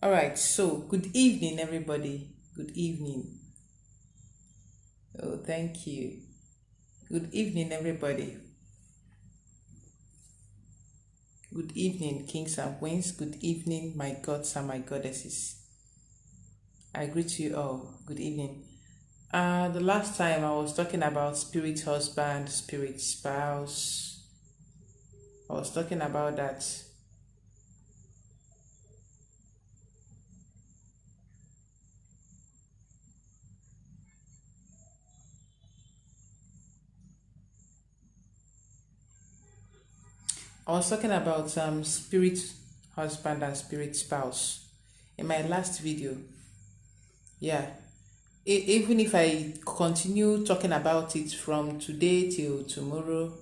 All right, so good evening, everybody. Good evening. Oh, thank you. Good evening, everybody. Good evening, kings and queens. Good evening, my gods and my goddesses. I greet you all. Good evening. The last time I was talking about spirit husband, spirit spouse. I was talking about that. I was talking about spirit husband and spirit spouse in my last video. Yeah. Even if I continue talking about it from today till tomorrow,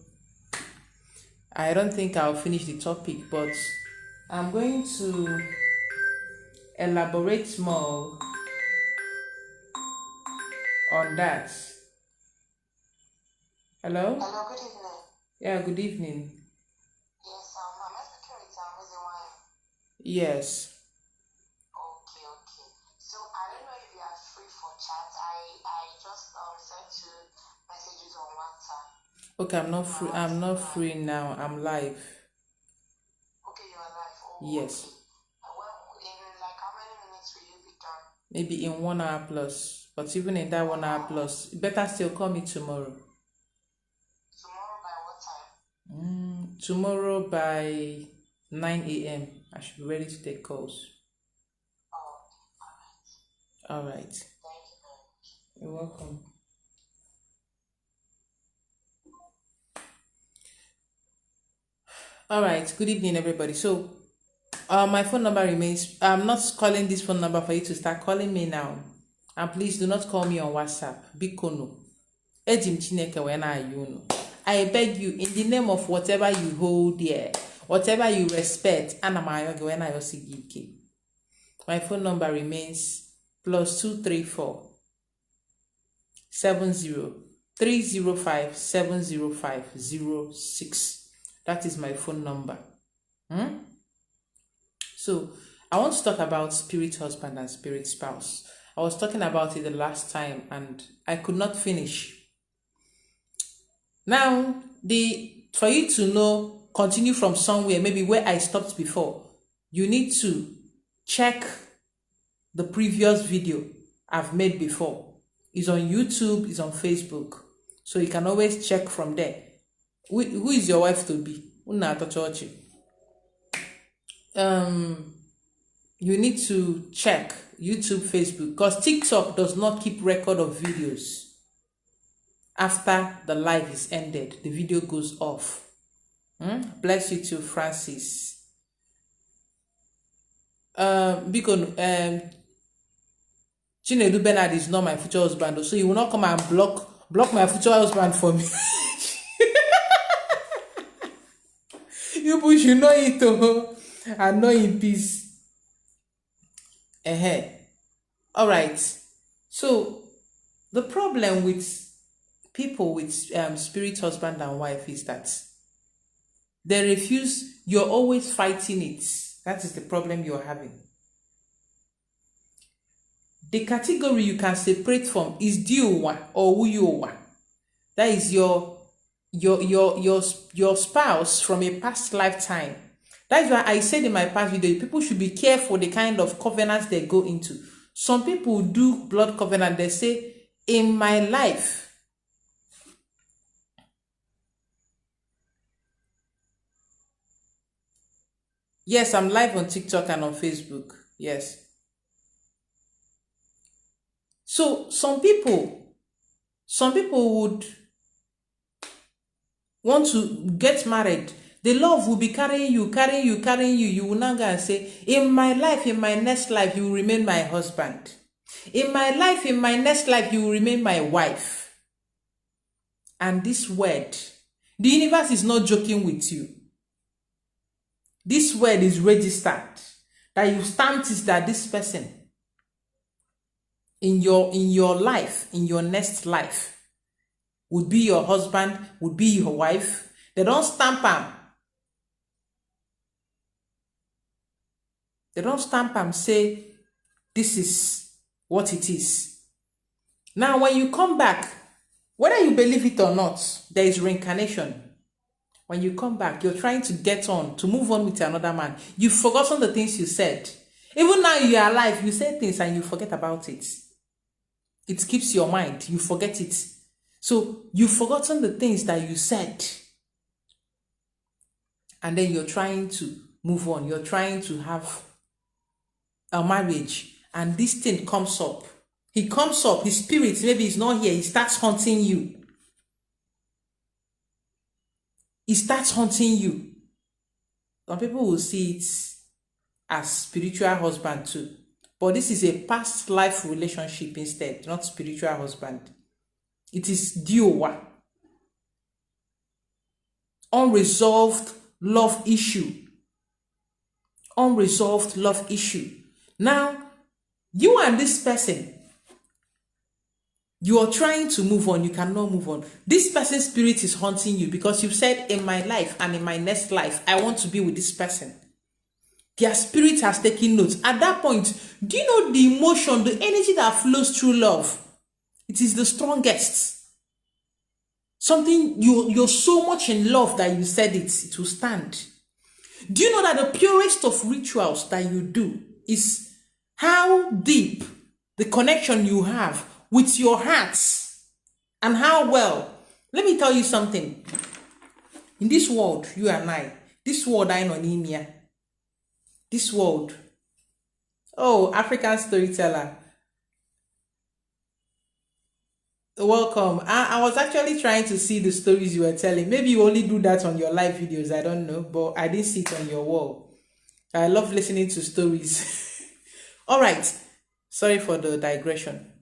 I don't think I'll finish the topic, but I'm going to elaborate more on that. Hello? Hello, good evening. Yeah, good evening. Yes, am I speaking with Reason? Yes. Okay. So I don't know if you are free for chat. I just sent you messages on WhatsApp. Okay, I'm not free now. I'm live. Okay, you are live. Oh, Yes. okay. Well, in like how many minutes will you be done? Maybe in 1 hour plus. But even in that 1 hour plus, better still call me tomorrow. Tomorrow by what time? Tomorrow by 9 a.m. I should be ready to take calls. Oh, All right. thank you very much. You're welcome. All right. Good evening, everybody. So, my phone number remains. I'm not calling this phone number for you to start calling me now. And please do not call me on WhatsApp. Bikono. Ejim Chineke when are you? I beg you, in the name of whatever you hold dear, whatever you respect, when I also give. My phone number remains +234 70 305 70506. That is my phone number. So I want to talk about spirit husband and spirit spouse. I was talking about it the last time and I could not finish. Now, for you to know, continue from somewhere, maybe where I stopped before, you need to check the previous video I've made before. It's on YouTube, it's on Facebook. So you can always check from there. Who is your wife to be? You need to check YouTube, Facebook, because TikTok does not keep record of videos. After the live is ended, the video goes off. Bless you too, Francis. Because Chinedu Bernard is not my future husband, so he will not come and block my future husband for me. You should know it too, and know in peace. All right. So the problem with people with spirit husband and wife is that they refuse. You're always fighting it. That is the problem you're having. The category you can separate from is Diowa or Uyowa. That is your spouse from a past lifetime. That's why I said in my past video, people should be careful the kind of covenants they go into. Some people do blood covenant. They say, in my life, yes, I'm live on TikTok and on Facebook. Yes. So some people would want to get married. The love will be carrying you. You will not go and say, in my life, in my next life, you will remain my husband. In my life, in my next life, you will remain my wife. And this word, the universe is not joking with you. This word is registered. That you stamped it that this person in your life, in your next life, would be your husband, would be your wife. They don't stamp them They don't stamp and say, this is what it is. Now, when you come back, whether you believe it or not, there is reincarnation. When you come back, you're trying to get on, to move on with another man. You've forgotten the things you said. Even now you are alive, you say things and you forget about it. It keeps your mind, you forget it. So you've forgotten the things that you said. And then you're trying to move on. You're trying to have a marriage. And this thing comes up. He comes up, his spirit, maybe he's not here. He starts haunting you. He starts haunting you. Some people will see it as spiritual husband too. But this is a past life relationship instead, not spiritual husband. It is diowa. Unresolved love issue. Unresolved love issue. Now, you and this person, you are trying to move on, you cannot move on. This person's spirit is haunting you because you've said, in my life and in my next life, I want to be with this person. Their spirit has taken note. At that point, do you know the emotion, the energy that flows through love? It is the strongest. Something, you're so much in love that you said it will stand. Do you know that the purest of rituals that you do is how deep the connection you have with your hearts and how well? Let me tell you something. In this world, you and I, this world I know in this world. Oh, African storyteller. Welcome. I was actually trying to see the stories you were telling. Maybe you only do that on your live videos. I don't know, but I didn't see it on your wall. I love listening to stories. All right. Sorry for the digression.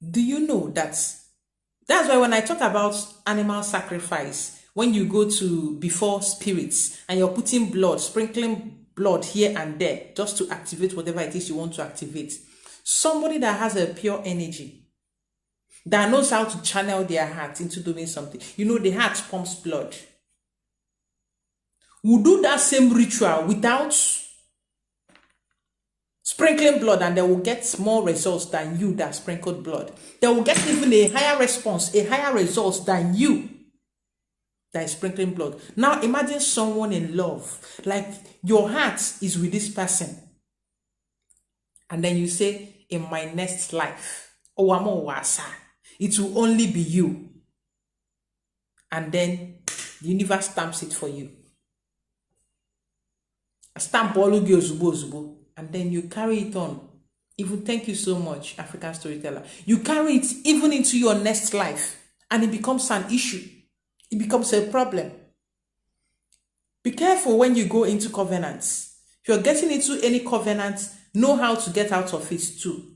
Do you know that's why when I talk about animal sacrifice, when you go to before spirits and you're putting blood, sprinkling blood here and there just to activate whatever it is you want to activate, somebody that has a pure energy, that knows how to channel their heart into doing something, you know, the heart pumps blood, will do that same ritual without sprinkling blood, and they will get more results than you that sprinkled blood. They will get even a higher response, a higher result than you that is sprinkling blood. Now imagine someone in love, like your heart is with this person, and then you say, in my next life, it will only be you. And then the universe stamps it for you. A stamp all zubo, and then you carry it on. Even, thank you so much, African storyteller. You carry it even into your next life, and it becomes an issue. It becomes a problem. Be careful when you go into covenants. If you're getting into any covenant, know how to get out of it too.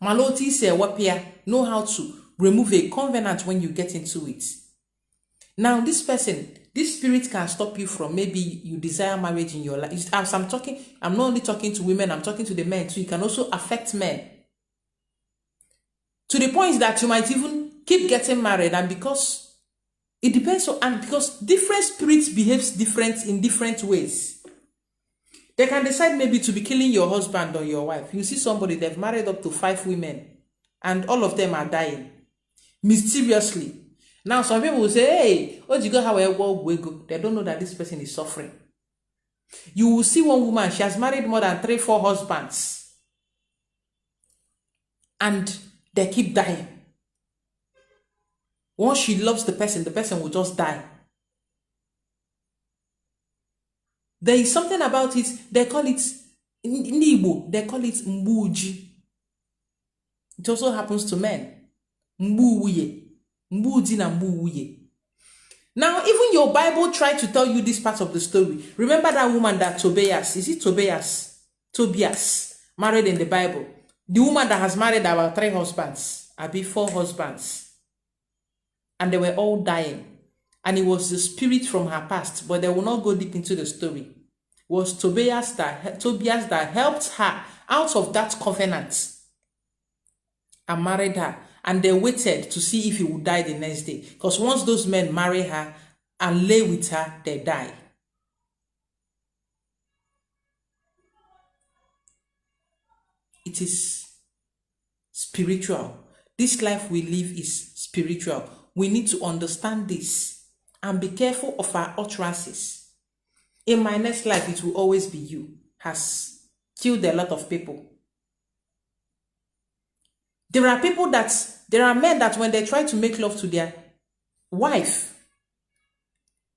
Maloti se wapia, know how to remove a covenant when you get into it. Now, this person, this spirit can stop you from, maybe you desire marriage in your life. As I'm talking, I'm not only talking to women, I'm talking to the men too. It can also affect men. To the point that you might even keep getting married, and because it depends on, and because different spirits behaves different in different ways. They can decide maybe to be killing your husband or your wife. You see somebody, they've married up to 5 women, and all of them are dying mysteriously. Now, some people will say, hey, oh, you go how we go. They don't know that this person is suffering. You will see one woman, she has married more than 3-4 husbands, and they keep dying. Once she loves the person will just die. There is something about it, they call it, in Igbo, they call it mbuji. It also happens to men. Mbuuye. Mbuji na mbuuye. Now, even your Bible tried to tell you this part of the story. Remember that woman that Tobias, is it Tobias? Tobias, married in the Bible. The woman that has married about 3 husbands, abi 4 husbands. And they were all dying. And it was the spirit from her past, but they will not go deep into the story. It was Tobias that helped her out of that covenant and married her. And they waited to see if he would die the next day. Because once those men marry her and lay with her, they die. it is spiritual. This life we live is spiritual. We need to understand this and be careful of our utterances. In my next life, it will always be you has killed a lot of people. There are men that when they try to make love to their wife,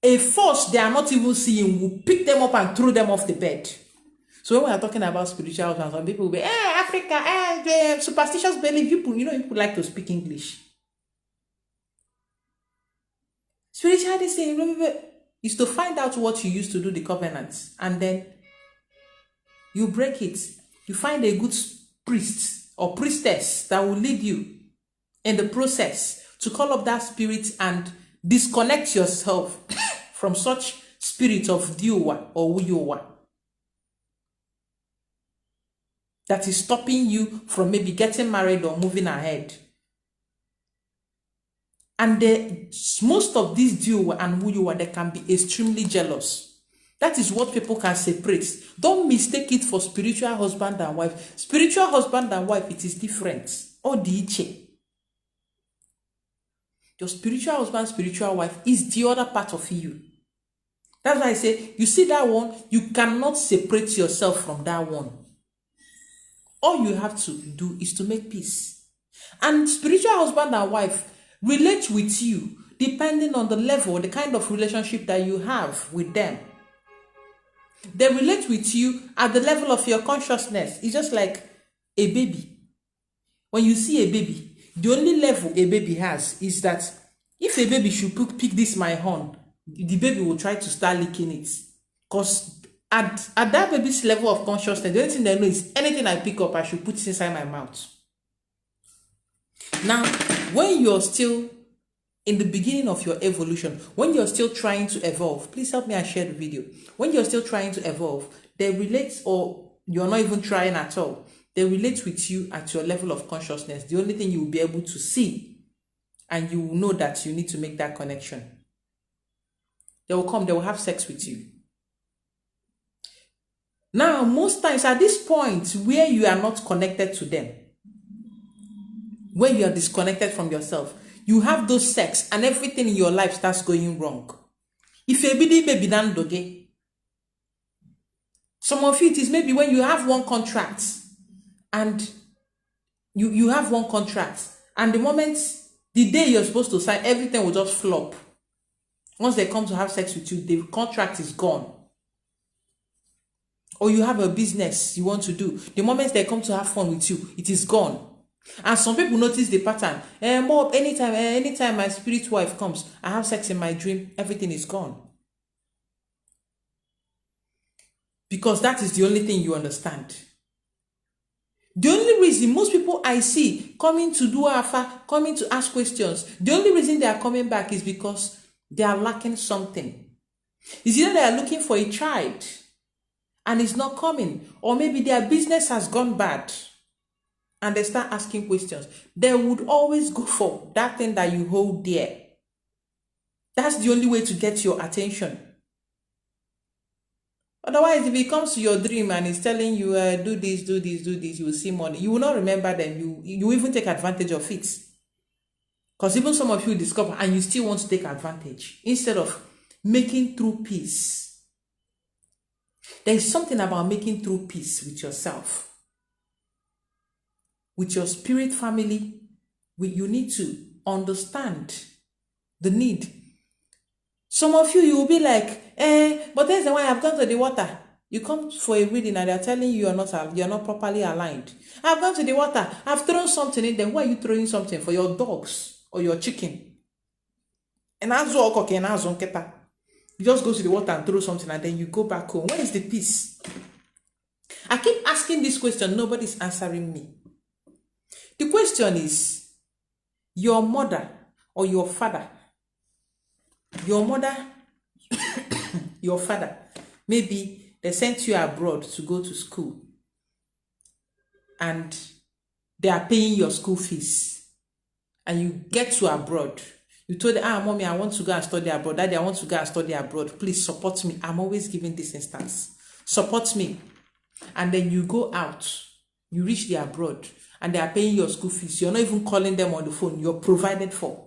a force they are not even seeing will pick them up and throw them off the bed. So when we are talking about spiritual, some people will be, Africa, superstitious belief. People like to speak English. Spiritual this thing is to find out what you used to do the covenants, and then you break it. You find a good priest or priestess that will lead you in the process to call up that spirit and disconnect yourself from such spirit of Diowa or Uyowa that is stopping you from maybe getting married or moving ahead. And most of these Diowa and Uyowa, they can be extremely jealous. That is what people can separate. Don't mistake it for spiritual husband and wife. Spiritual husband and wife, it is different. Odiche. Your spiritual husband, spiritual wife is the other part of you. That's why I say, you see that one, you cannot separate yourself from that one. All you have to do is to make peace. And spiritual husband and wife relate with you depending on the level, the kind of relationship that you have with them. They relate with you at the level of your consciousness. It's just like a baby. When you see a baby, the only level a baby has is that if a baby should pick this my horn, the baby will try to start licking it. Because at that baby's level of consciousness, the only thing they know is anything I pick up, I should put it inside my mouth. Now, when you're still in the beginning of your evolution, when you're still trying to evolve, please help me and share the video. When you're still trying to evolve, they relate, or you're not even trying at all, they relate with you at your level of consciousness. The only thing you will be able to see, and you will know that you need to make that connection. They will come, they will have sex with you. Now, most times at this point where you are not connected to them, when you are disconnected from yourself, you have those sex and everything in your life starts going wrong. If a baby dan doge, some of it is maybe when you have one contract and you have one contract, and the moment, the day you're supposed to sign, everything will just flop. Once they come to have sex with you, the contract is gone. Or you have a business you want to do, the moment they come to have fun with you, it is gone. And some people notice the pattern. Bob, anytime my spirit wife comes, I have sex in my dream, everything is gone. Because that is the only thing you understand. The only reason most people I see coming to do Afa, coming to ask questions, the only reason they are coming back is because they are lacking something. It's either they are looking for a child and it's not coming, or maybe their business has gone bad and they start asking questions. They would always go for that thing that you hold dear. That's the only way to get your attention. Otherwise, if it comes to your dream and it's telling you, do this, you will see money. You will not remember them. You even take advantage of it. Because even some of you discover and you still want to take advantage instead of making true peace. There is something about making true peace with yourself, with your spirit family. You need to understand the need. Some of you will be like, but there's the one I've gone to the water. You come for a reading and they're telling you you're not properly aligned. I've gone to the water. I've thrown something in there. Why are you throwing something? For your dogs or your chicken? And you just go to the water and throw something and then you go back home. Where is the peace? I keep asking this question. Nobody's answering me. The question is, your mother or your father, your mother, your father, maybe they sent you abroad to go to school and they are paying your school fees, and you get to abroad. You told them, mommy, I want to go and study abroad. Daddy, I want to go and study abroad. Please support me. I'm always giving this instance. Support me. And then you go out You reach the abroad and they are paying your school fees. You're not even calling them on the phone. You're provided for.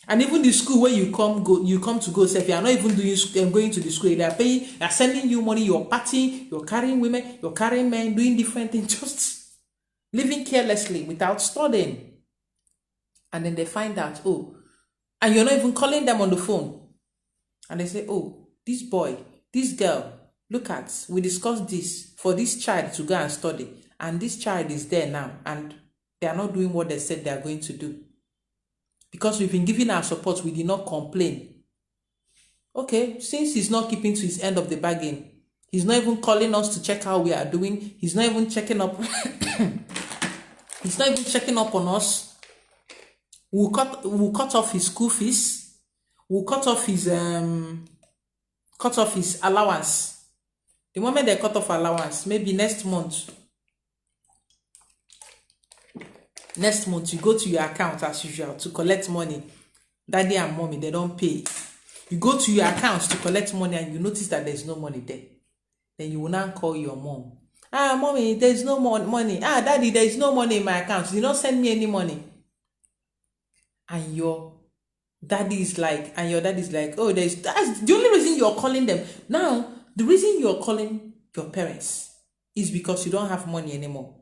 And even the school where you come to go self, you are not even going to the school. They are paying, they are sending you money, you're partying, you're carrying women, you're carrying men, doing different things, just living carelessly without studying. And then they find out, oh, and you're not even calling them on the phone. And they say, oh, this boy, this girl, look at, we discussed this for this child to go and study. And this child is there now, and they are not doing what they said they are going to do. Because we've been giving our support, we did not complain. Okay, since he's not keeping to his end of the bargain, he's not even calling us to check how we are doing. He's not even checking up. He's not even checking up on us. We'll cut off his school fees. We'll cut off his allowance. The moment they cut off allowance, maybe next month you go to your account as usual to collect money. Daddy and mommy, they don't pay. You go to your account to collect money and you notice that there's no money there. Then you will now call your mom. Ah, mommy, there's no more money. Ah, daddy, there's no money in my account. You don't send me any money. And your daddy is like, oh, that's the only reason you're calling them. Now, the reason you're calling your parents is because you don't have money anymore.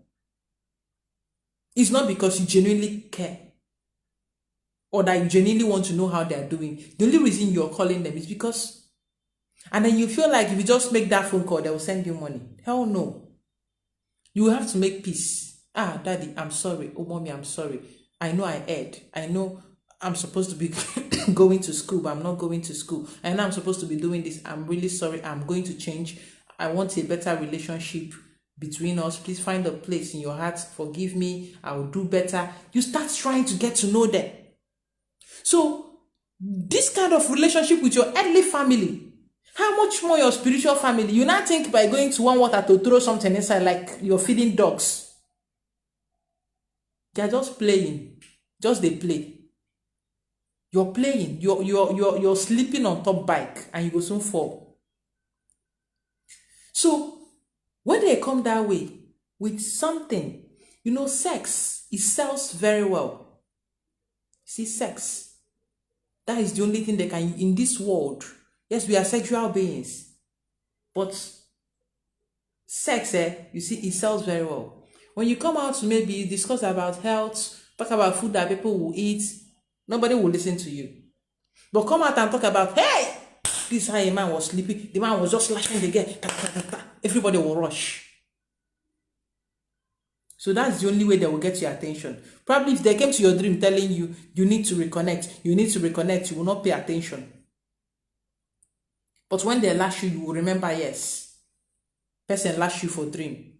It's not because you genuinely care or that you genuinely want to know how they are doing. The only reason you're calling them is because, and then you feel like if you just make that phone call, they will send you money. Hell no. You will have to make peace. Ah, daddy, I'm sorry. Oh, mommy, I'm sorry. I know I erred. I know I'm supposed to be going to school, but I'm not going to school. I know I'm supposed to be doing this. I'm really sorry. I'm going to change. I want a better relationship between us. Please find a place in your heart. Forgive me. I will do better. You start trying to get to know them. So this kind of relationship with your earthly family, how much more your spiritual family? You now think by going to one water to throw something inside like you're feeding dogs. They're just playing. Just they play. You're playing. You're sleeping on top bike and you will soon fall. So when they come that way with something, sex, it sells very well. See, sex, that is the only thing they can, in this world. Yes, we are sexual beings, but sex, you see, it sells very well. When you come out to maybe discuss about health, talk about food that people will eat, nobody will listen to you. But come out and talk about, hey, this is how a man was sleeping, the man was just lashing the girl, everybody will rush. So that's the only way they will get your attention. Probably if they came to your dream telling you, you need to reconnect, you will not pay attention. But when they lash you, you will remember, yes, person lash you for dream.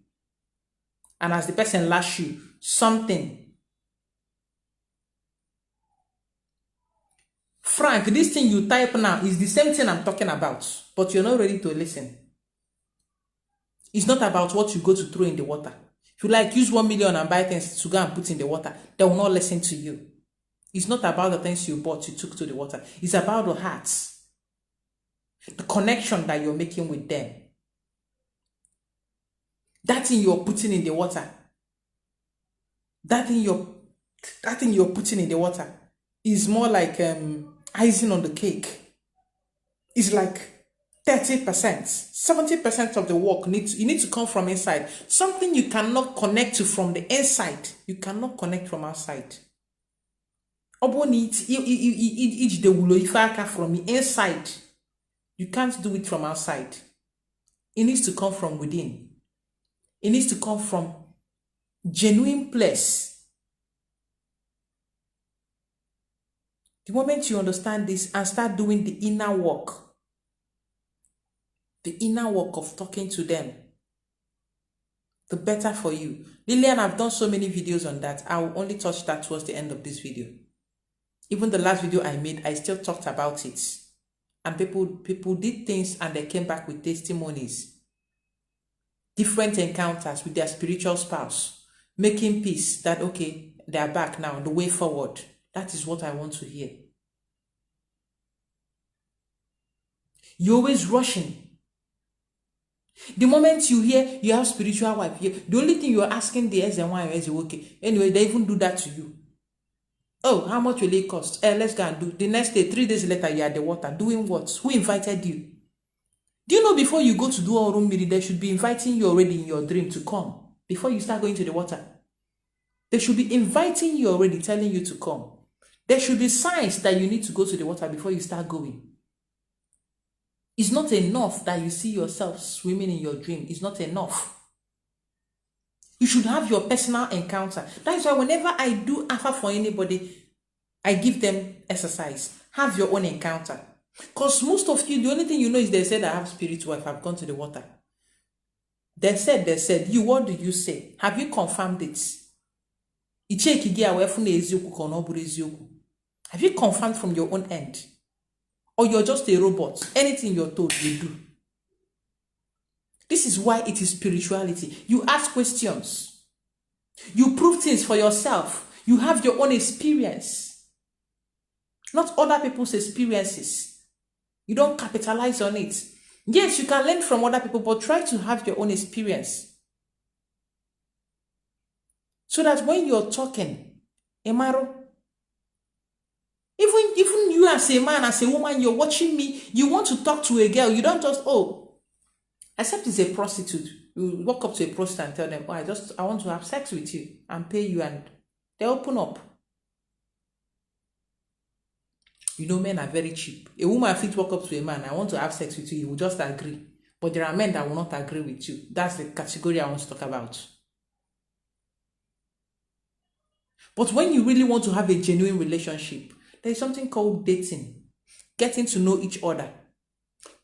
And as the person lash you, something. Frank, this thing you type now is the same thing I'm talking about, but you're not ready to listen. It's not about what you go to throw in the water. If you like, use 1 million and buy things to go and put in the water, they will not listen to you. It's not about the things you bought, you took to the water. It's about the hearts. The connection that you're making with them. That thing you're putting in the water. That thing you're putting in the water is more like icing on the cake. It's like 30%, 70% of the work you need to come from inside. Something you cannot connect to from the inside. You cannot connect from outside. From the inside. You can't do it from outside. It needs to come from within. It needs to come from genuine place. The moment you understand this and start doing the inner work of talking to them, the better for you. Lillian, I've done so many videos on that. I will only touch that towards the end of this video. Even the last video I made, I still talked about it. And people did things and they came back with testimonies. Different encounters with their spiritual spouse. Making peace that, okay, they are back now, the way forward. That is what I want to hear. You're always rushing. The moment you hear you have spiritual wife, the only thing you're asking the S and Y is okay. Anyway, they even do that to you. Oh, how much will it cost? Let's go and do. The next day, 3 days later, you're at the water. Doing what? Who invited you? Do you know before you go to do a room meeting, they should be inviting you already in your dream to come before you start going to the water? They should be inviting you already, telling you to come. There should be signs that you need to go to the water before you start going. It's not enough that you see yourself swimming in your dream. It's not enough. You should have your personal encounter. That is why whenever I do alpha for anybody, I give them exercise. Have your own encounter. Because most of you, the only thing you know is they said, I have spirit wife, I've gone to the water. They said, you, what do you say? Have you confirmed it? Have you confirmed from your own end? Or you're just a robot? Anything you're told, you do. This is why it is spirituality. You ask questions. You prove things for yourself. You have your own experience. Not other people's experiences. You don't capitalize on it. Yes, you can learn from other people, but try to have your own experience. So that when you're talking, Emaro, even you as a man, as a woman, you're watching me, you want to talk to a girl, you don't just, except it's a prostitute. You walk up to a prostitute and tell them, I want to have sex with you and pay you, and they open up. You know, men are very cheap. A woman fit walk up to a man, I want to have sex with you, he will just agree. But there are men that will not agree with you. That's the category I want to talk about. But when you really want to have a genuine relationship, there is something called dating. Getting to know each other.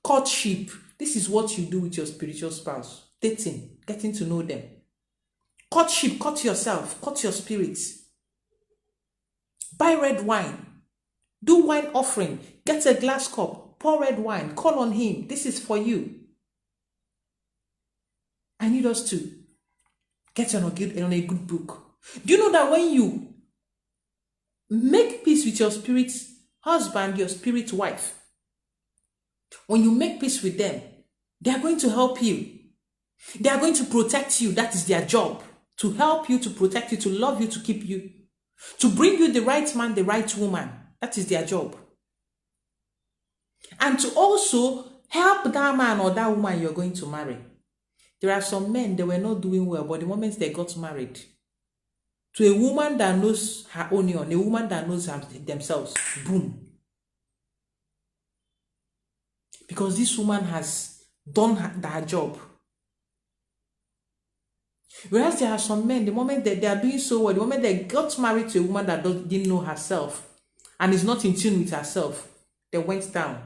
Courtship. This is what you do with your spiritual spouse. Dating. Getting to know them. Courtship. Court yourself. Court your spirit. Buy red wine. Do wine offering. Get a glass cup. Pour red wine. Call on him. This is for you. I need us to get on a good book. Do you know that when you make peace with your spirit husband, your spirit wife, when you make peace with them, they are going to help you. They are going to protect you. That is their job. To help you, to protect you, to love you, to keep you, to bring you the right man, the right woman. That is their job. And to also help that man or that woman you're going to marry. There are some men, they were not doing well, but the moment they got married, to a woman that knows her onion, a woman that knows themselves, boom. Because this woman has done her job. Whereas there are some men, the moment that they are doing so well, the moment they got married to a woman that didn't know herself and is not in tune with herself, they went down.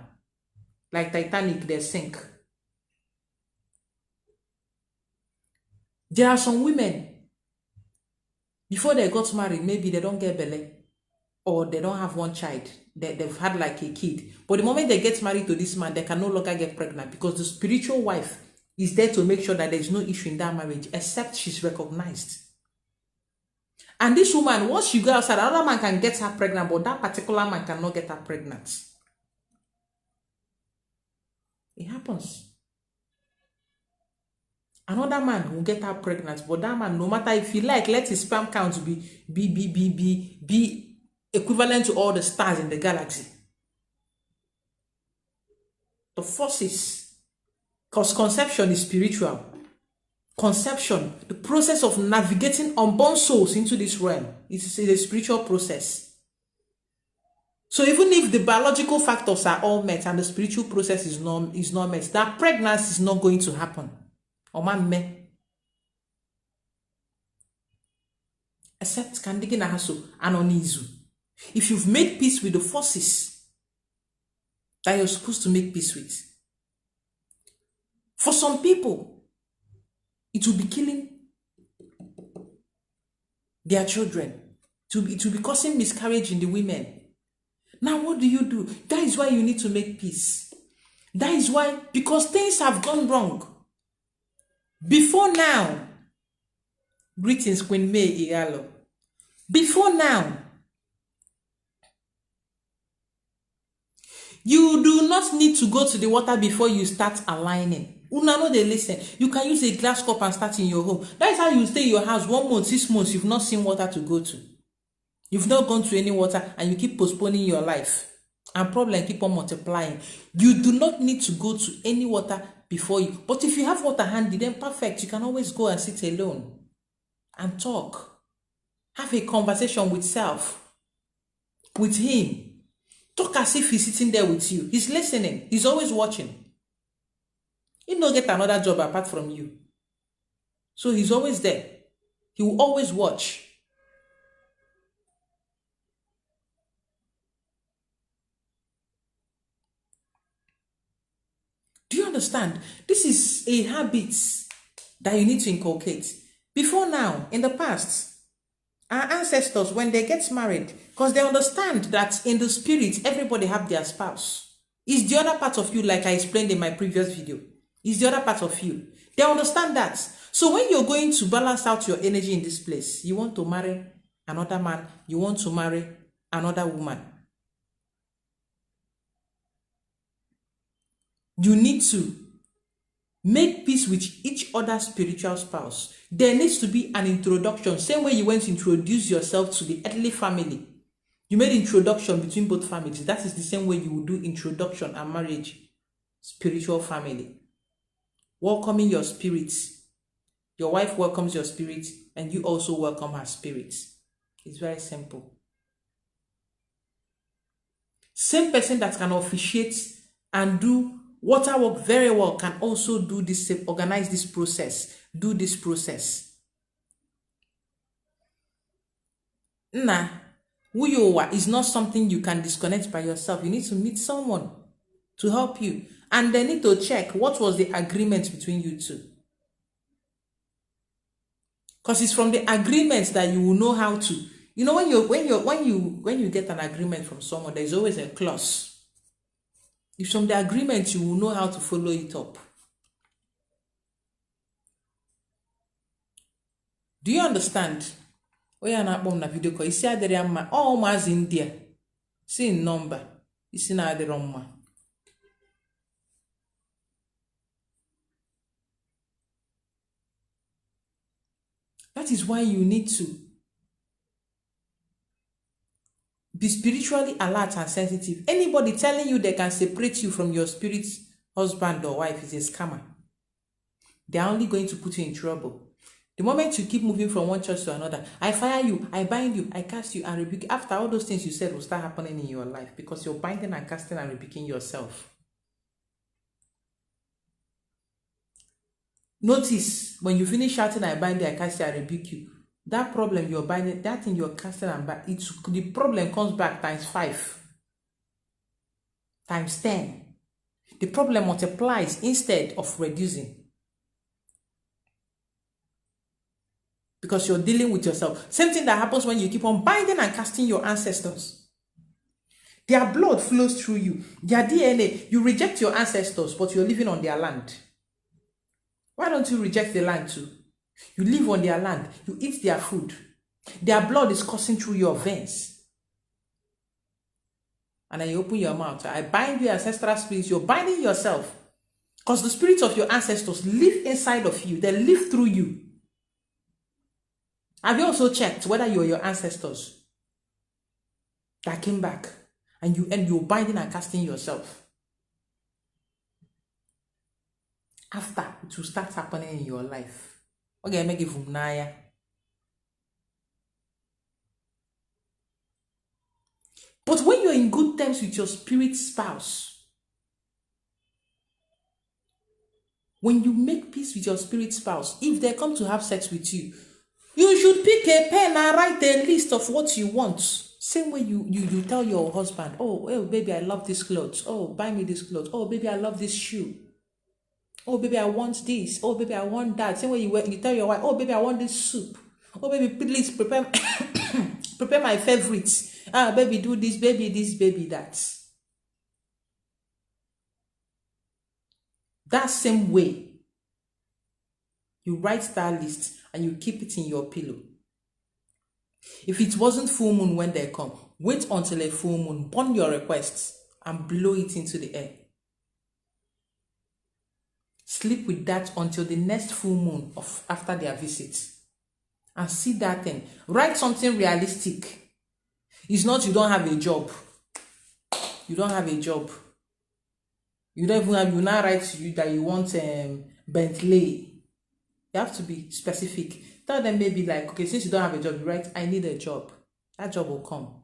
Like Titanic, they sink. There are some women, before they got married, maybe they don't get belly or they don't have one child. They've had like a kid. But the moment they get married to this man, they can no longer get pregnant because the spiritual wife is there to make sure that there's no issue in that marriage except she's recognized. And this woman, once you go outside, another man can get her pregnant, but that particular man cannot get her pregnant. It happens. Another man will get her pregnant, but that man, no matter if he like, let his sperm count be equivalent to all the stars in the galaxy. The forces, because conception is spiritual. Conception, the process of navigating unborn souls into this realm, is a spiritual process. So even if the biological factors are all met and the spiritual process is not met, that pregnancy is not going to happen. Except Kandigi Nahaso and Onizu. If you've made peace with the forces that you're supposed to make peace with. For some people, it will be killing their children. It will be causing miscarriage in the women. Now what do? That is why you need to make peace. That is why, because things have gone wrong. Before now, greetings Queen May Igalo. Before now, you do not need to go to the water before you start aligning. Una no dey listen. You can use a glass cup and start in your home. That is how you stay in your house 1 month, 6 months. You've not seen water to go to. You've not gone to any water and you keep postponing your life. And problem keep on multiplying. You do not need to go to any water before you. But if you have water handy, then perfect. You can always go and sit alone and talk. Have a conversation with self, with him. Talk as if he's sitting there with you. He's listening. He's always watching. He no get another job apart from you. So he's always there. He will always watch. Do you understand? This is a habit that you need to inculcate. Before now, in the past, our ancestors, when they get married, because they understand that in the spirit, everybody have their spouse. It's the other part of you, like I explained in my previous video. It's the other part of you. They understand that. So when you're going to balance out your energy in this place, you want to marry another man, you want to marry another woman. You need to make peace with each other's spiritual spouse. There needs to be an introduction. Same way you went to introduce yourself to the earthly family. You made introduction between both families. That is the same way you will do introduction and marriage. Spiritual family. Welcoming your spirit. Your wife welcomes your spirit and you also welcome her spirit. It's very simple. Same person that can officiate and do water work very well can also do this, organize this process, do this process. Nah, who you are is not something you can disconnect by yourself. You need to meet someone to help you. And they need to check what was the agreement between you two. Because it's from the agreement that you will know how to. You know, when you get an agreement from someone, there is always a clause. If from the agreement, you will know how to follow it up. Do you understand? Oh yeah, na na video call. Isi adere amma. Oh, mazi India. See number. Isi na adere amma. That is why you need to be spiritually alert and sensitive. Anybody telling you they can separate you from your spirit husband or wife is a scammer. They are only going to put you in trouble. The moment you keep moving from one church to another, I fire you, I bind you, I cast you and rebuke. After all those things you said will start happening in your life because you're binding and casting and rebuking yourself. Notice when you finish shouting, I bind you, I cast you, I rebuke you. That problem you're binding, that thing you're casting and back, the problem comes back times 5, times 10. The problem multiplies instead of reducing. Because you're dealing with yourself. Same thing that happens when you keep on binding and casting your ancestors. Their blood flows through you. Their DNA, you reject your ancestors, but you're living on their land. Why don't you reject the land too? You live on their land. You eat their food. Their blood is coursing through your veins. And then you open your mouth. I bind your ancestral spirits. You're binding yourself. Because the spirits of your ancestors live inside of you. They live through you. Have you also checked whether you're your ancestors that came back and you're binding and casting yourself? After, it will start happening in your life. Okay, make it from Naya. But when you're in good terms with your spirit spouse, when you make peace with your spirit spouse, if they come to have sex with you, you should pick a pen and write a list of what you want. Same way you tell your husband, oh, baby, I love this clothes. Oh, buy me this clothes. Oh, baby, I love this shoe. Oh, baby, I want this. Oh, baby, I want that. Same way you tell your wife, oh, baby, I want this soup. Oh, baby, please prepare prepare my favorites. Ah, baby, do this, baby, that. That same way, you write that list and you keep it in your pillow. If it wasn't full moon when they come, wait until a full moon, burn your requests and blow it into the air. Sleep with that until the next full moon of after their visit. And see that thing. Write something realistic. It's not you don't have a job. You don't have a job. You don't even have, you now write to you that you want Bentley. You have to be specific. Tell them maybe like, okay, since you don't have a job, you write, I need a job. That job will come.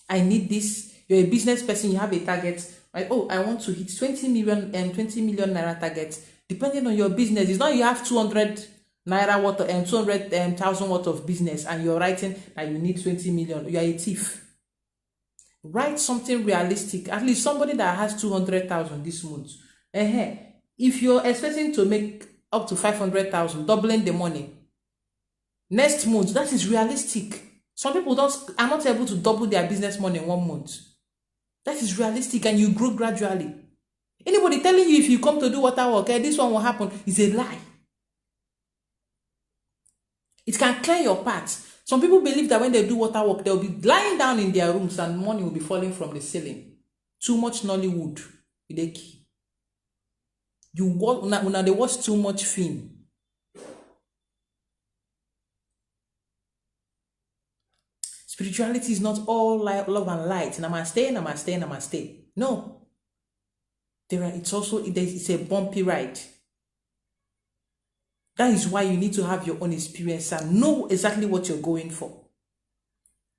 I need this. You're a business person, you have a target. Like, oh, I want to hit 20 million naira target. Depending on your business, it's not you have 200 naira worth of 200,000 worth of business and you're writing that you need 20 million. You are a thief. Write something realistic. At least somebody that has 200,000 this month. If you're expecting to make up to 500,000, doubling the money next month, that is realistic. Some people are not able to double their business money in 1 month. That is realistic, and you grow gradually. Anybody telling you if you come to do water work, this one will happen, is a lie. It can clear your path. Some people believe that when they do water work, they'll be lying down in their rooms and money will be falling from the ceiling. Too much Nollywood. Now they watch too much film. Spirituality is not all love and light. Namaste. No. It's a bumpy ride. That is why you need to have your own experience and know exactly what you're going for.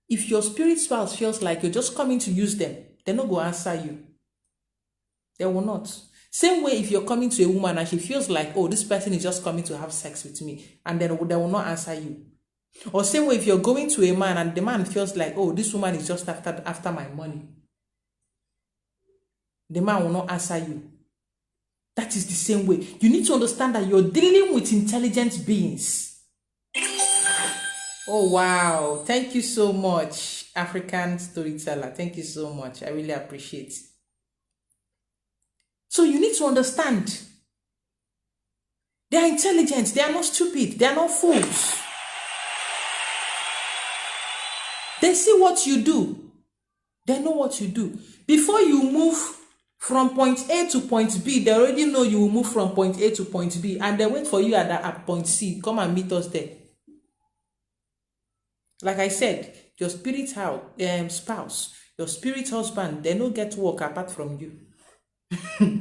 If your spirit spouse feels like you're just coming to use them, they're not going to answer you. They will not. Same way if you're coming to a woman and she feels like, oh, this person is just coming to have sex with me, and then they will not answer you. Or same way if you're going to a man and the man feels like, oh, this woman is just after my money, the man will not answer you. That is the same way. You need to understand that you're dealing with intelligent beings. Oh, wow. Thank you so much, African storyteller. Thank you so much. I really appreciate it. So you need to understand. They are intelligent. They are not stupid. They are not fools. They see what you do. They know what you do. Before you move from point A to point B, they already know you will move from point A to point B, and they wait for you at point C. Come and meet us there. Like I said, your spirit spouse, your spirit husband, they don't get work apart from you.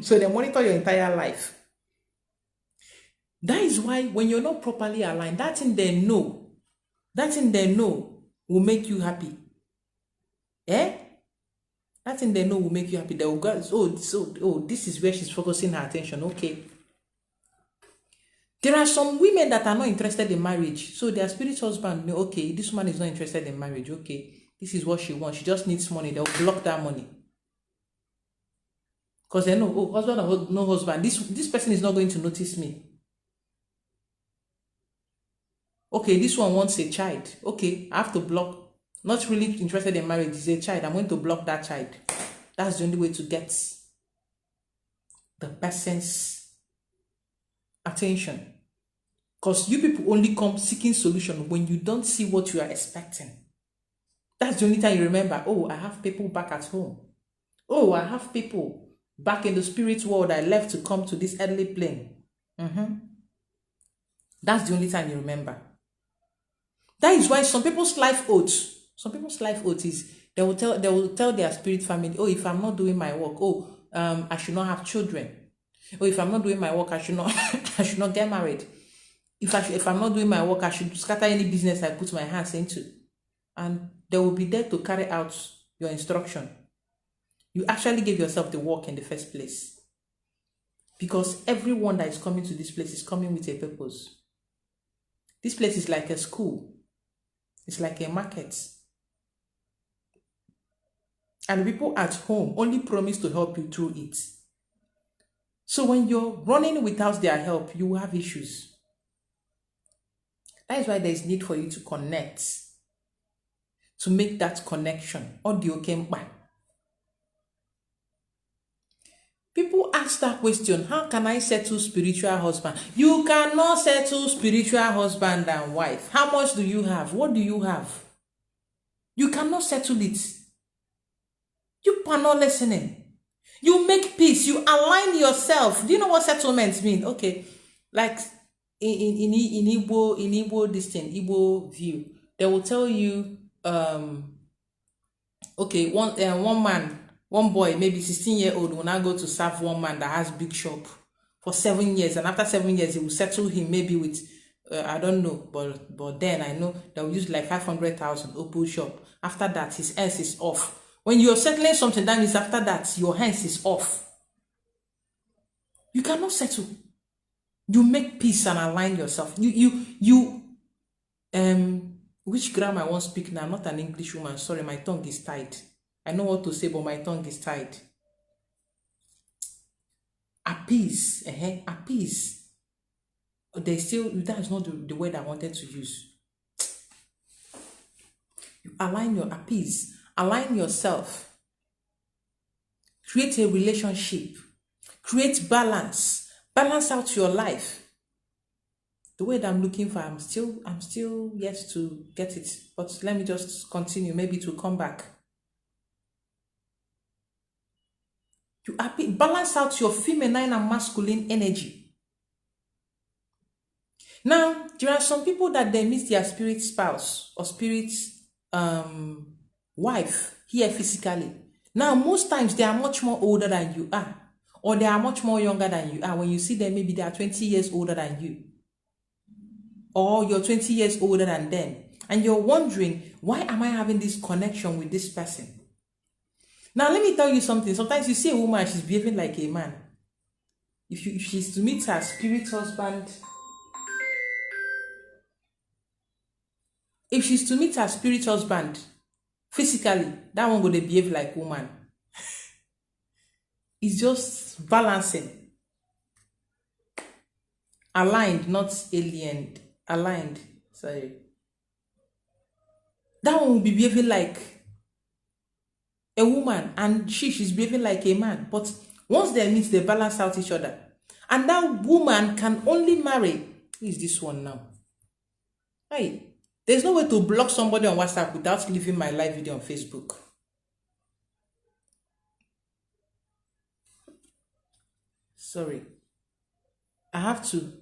So they monitor your entire life. That is why when you're not properly aligned, that thing they know will make you happy. That thing they know will make you happy. They will go, this is where she's focusing her attention. Okay. There are some women that are not interested in marriage. So their spirit husband know, okay, this woman is not interested in marriage. Okay, this is what she wants. She just needs money. They'll block that money. Because they know, oh, husband or no husband, this person is not going to notice me. Okay, this one wants a child. Okay, I have to block. Not really interested in marriage, is a child. I'm going to block that child. That's the only way to get the person's attention. Because you people only come seeking solution when you don't see what you are expecting. That's the only time you remember, oh, I have people back at home. Oh, I have people back in the spirit world I left to come to this earthly plane. That's the only time you remember. That is why some people's life oaths is they will tell their spirit family, oh, if I'm not doing my work, I should not have children. Oh, if I'm not doing my work, I should not get married. If I'm not doing my work, I should scatter any business I put my hands into. And they will be there to carry out your instruction. You actually gave yourself the work in the first place. Because everyone that is coming to this place is coming with a purpose. This place is like a school. It's like a market. And people at home only promise to help you through it. So when you're running without their help, you will have issues. That is why there is need for you to connect. To make that connection. Audio came by. People ask that question, how can I settle spiritual husband? You cannot settle spiritual husband and wife. How much do you have? What do you have? You cannot settle it. You are not listening. You make peace. You align yourself. Do you know what settlement mean? Okay, like in Igbo this thing, Igbo view, they will tell you, okay, one man, one boy, maybe 16-year-old will now go to serve one man that has big shop for 7 years, and after 7 years he will settle him maybe with I don't know, but then I know they will use like 500,000 open shop. After that, his hands is off. When you're settling something, that means after that your hands is off. You cannot settle. You make peace and align yourself. Which grammar I want to speak now? I'm not an English woman. Sorry, my tongue is tied. I know what to say, but my tongue is tied. Appease. Appease. That's not the word I wanted to use. You appease. Align yourself. Create a relationship. Create balance. Balance out your life. The word I'm looking for, I'm still yet to get it. But let me just continue. Maybe it will come back. You balance out your feminine and masculine energy. Now, there are some people that they miss their spirit spouse or spirit wife here physically. Now, most times they are much more older than you are, or they are much more younger than you are. When you see them, maybe they are 20 years older than you, or you're 20 years older than them, and you're wondering, why am I having this connection with this person? Now, let me tell you something. Sometimes you see a woman, she's behaving like a man. If she's to meet her spirit husband, physically, that one go dey behave like woman. It's just balancing. Aligned, not aliened. Aligned. Sorry. That one will be behaving like a woman, and she's behaving like a man. But once they meet, they balance out each other. And that woman can only marry. Who is this one now? Hey, there's no way to block somebody on WhatsApp without leaving my live video on Facebook. Sorry. I have to